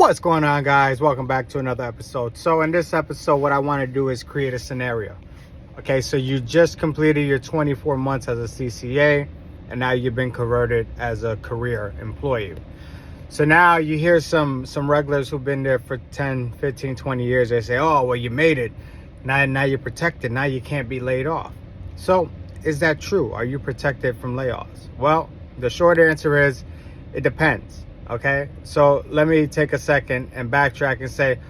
What's going on, guys? Welcome back to another episode. So in this episode, what I want to do is create a scenario. Okay, so you just completed your 24 months as a CCA, and now you've been converted as a career employee. So now you hear some regulars who've been there for 10, 15, 20 years. They say, oh, well, you made it. Now you're protected. Now you can't be laid off. So is that true? Are you protected from layoffs? Well, the short answer is it depends. Okay, so let me take a second and backtrack and say,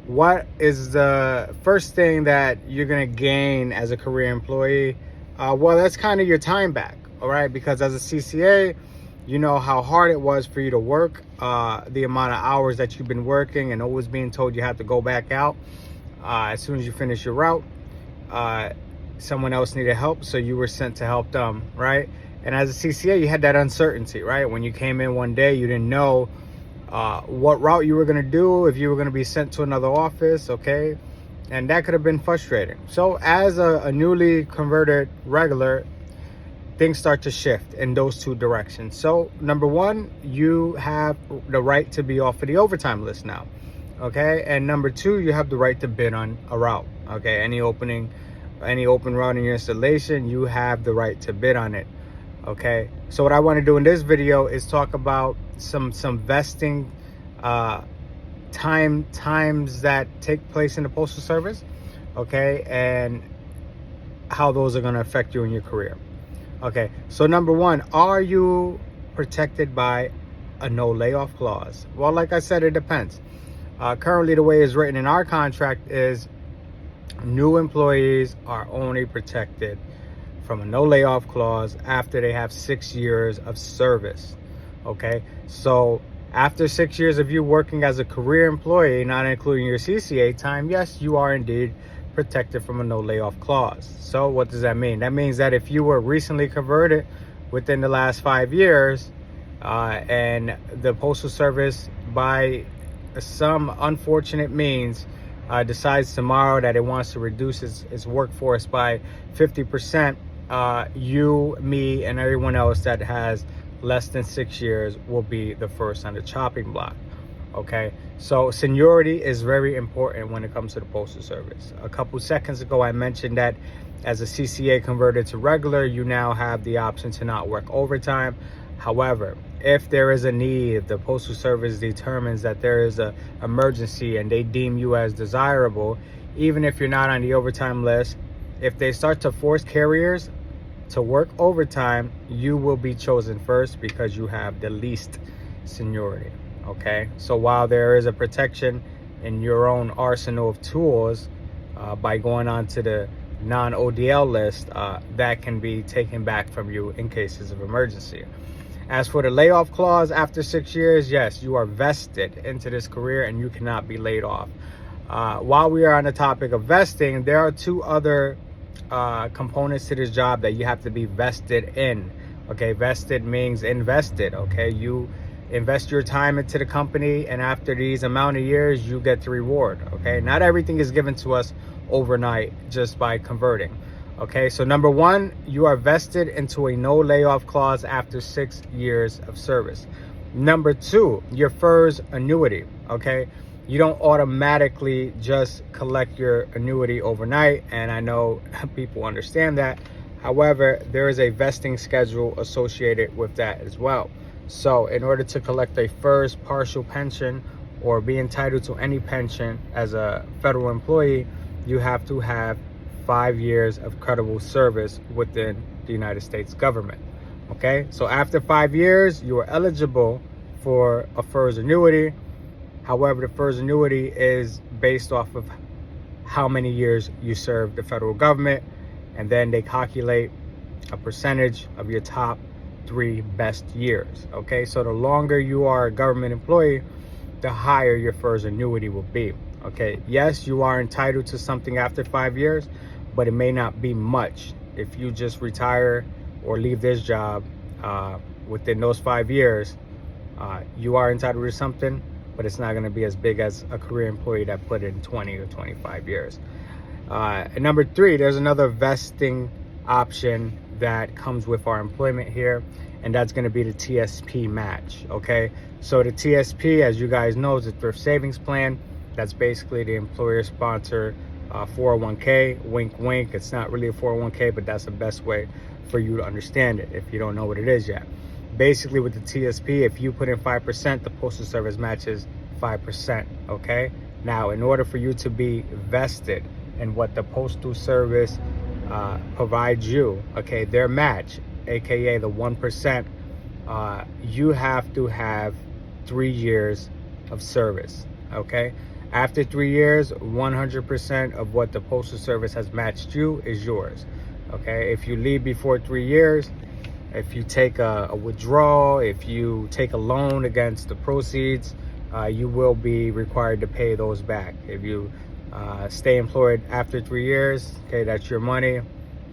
what is the first thing that you're going to gain as a career employee? Well, that's kind of your time back. All right, because as a CCA, you know how hard it was for you to work, the amount of hours that you've been working and always being told you have to go back out as soon as you finish your route. Someone else needed help, so you were sent to help them, right? And as a CCA, you had that uncertainty, right? When you came in one day, you didn't know what route you were going to do, if you were going to be sent to another office, okay? And that could have been frustrating. So as a newly converted regular, things start to shift in those two directions. So number one, you have the right to be off of the overtime list now, okay? And number two, you have the right to bid on a route, okay? Any open route in your installation, you have the right to bid on it. Okay, so what I want to do in this video is talk about some vesting times that take place in the Postal Service, okay, and how those are going to affect you in your career. Okay, so number one, are you protected by a no layoff clause? Well, like I said, it depends. Currently, the way it's written in our contract is new employees are only protected from a no layoff clause after they have 6 years of service. Okay, so after 6 years of you working as a career employee, not including your CCA time, yes, you are indeed protected from a no layoff clause. So what does that mean? That means that if you were recently converted within the last 5 years and the Postal Service by some unfortunate means decides tomorrow that it wants to reduce its workforce by 50%, you, me, and everyone else that has less than 6 years will be the first on the chopping block. Okay, so seniority is very important when it comes to the Postal Service. A couple seconds ago, I mentioned that as a CCA converted to regular, you now have the option to not work overtime. However, if there is a need, if the Postal Service determines that there is an emergency and they deem you as desirable, even if you're not on the overtime list, if they start to force carriers to work overtime, you will be chosen first because you have the least seniority. Okay, so while there is a protection in your own arsenal of tools by going on to the non-ODL list, that can be taken back from you in cases of emergency. As for the layoff clause after 6 years, yes, you are vested into this career and you cannot be laid off. While we are on the topic of vesting, there are two other components to this job that you have to be vested in. Okay, vested means invested. Okay, you invest your time into the company, and after these amount of years, you get the reward. Okay, not everything is given to us overnight just by converting. Okay, so number one, you are vested into a no layoff clause after 6 years of service. Number two, your FERS annuity. Okay, you don't automatically just collect your annuity overnight, and I know people understand that. However, there is a vesting schedule associated with that as well. So in order to collect a FERS partial pension or be entitled to any pension as a federal employee, you have to have 5 years of credible service within the United States government. Okay, so after 5 years, you are eligible for a FERS annuity. However, the FERS annuity is based off of how many years you serve the federal government, and then they calculate a percentage of your top 3 best years. Okay, so the longer you are a government employee, the higher your FERS annuity will be. Okay, yes, you are entitled to something after 5 years, but it may not be much. If you just retire or leave this job within those 5 years, you are entitled to something, but it's not going to be as big as a career employee that put in 20 or 25 years. And number three, there's another vesting option that comes with our employment here, and that's going to be the TSP match. Okay, so the TSP, as you guys know, is a thrift savings plan. That's basically the employer sponsor 401k. Wink wink, it's not really a 401k, but that's the best way for you to understand it if you don't know what it is yet. Basically with the TSP, if you put in 5%, the Postal Service matches 5%. Okay, now in order for you to be vested in what the Postal Service provides you, okay, their match, aka the 1%, you have to have 3 years of service. Okay, after 3 years, 100% of what the Postal Service has matched you is yours. Okay, if you leave before 3 years, if you take a withdrawal, if you take a loan against the proceeds, you will be required to pay those back. If you stay employed after 3 years, okay, that's your money.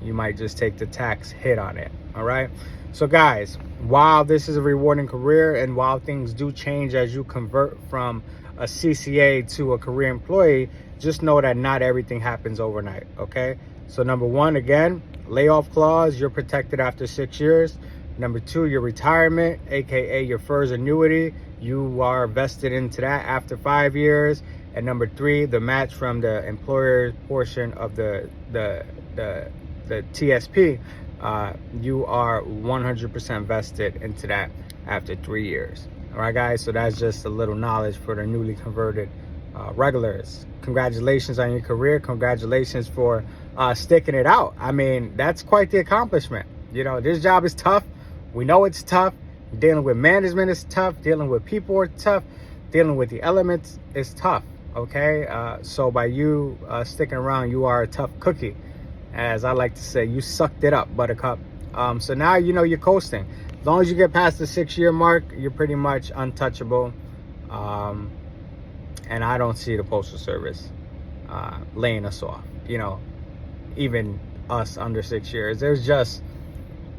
You might just take the tax hit on it. All right. So guys, while this is a rewarding career, and while things do change as you convert from a CCA to a career employee, just know that not everything happens overnight. Okay. So number one, again, layoff clause, you're protected after 6 years. Number two, your retirement, aka your FERS annuity, you are vested into that after 5 years. And number three, the match from the employer portion of the TSP, you are 100% vested into that after 3 years. All right, guys, so that's just a little knowledge for the newly converted regulars. Congratulations on your career. Congratulations for sticking it out. I mean, that's quite the accomplishment. You know, this job is tough. We know it's tough. Dealing with management is tough. Dealing with people is tough. Dealing with the elements is tough. Okay, so by you sticking around, you are a tough cookie. As I like to say, you sucked it up, buttercup. So now you know you're coasting. As long as you get past the 6 year mark, you're pretty much untouchable. And I don't see the Postal Service laying us off. You know, even us under 6 years. There's just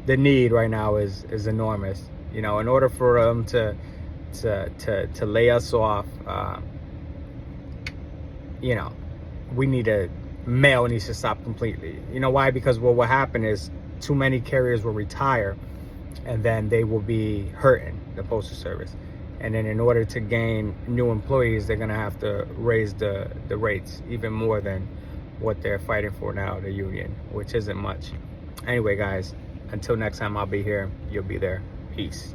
the need right now is enormous. You know, in order for them to lay us off, you know, mail needs to stop completely. You know why? Because what will happen is too many carriers will retire, and then they will be hurting the Postal Service. And then in order to gain new employees, they're gonna have to raise the rates even more than what they're fighting for now, the union, which isn't much. Anyway, guys, until next time I'll be here, you'll be there. Peace.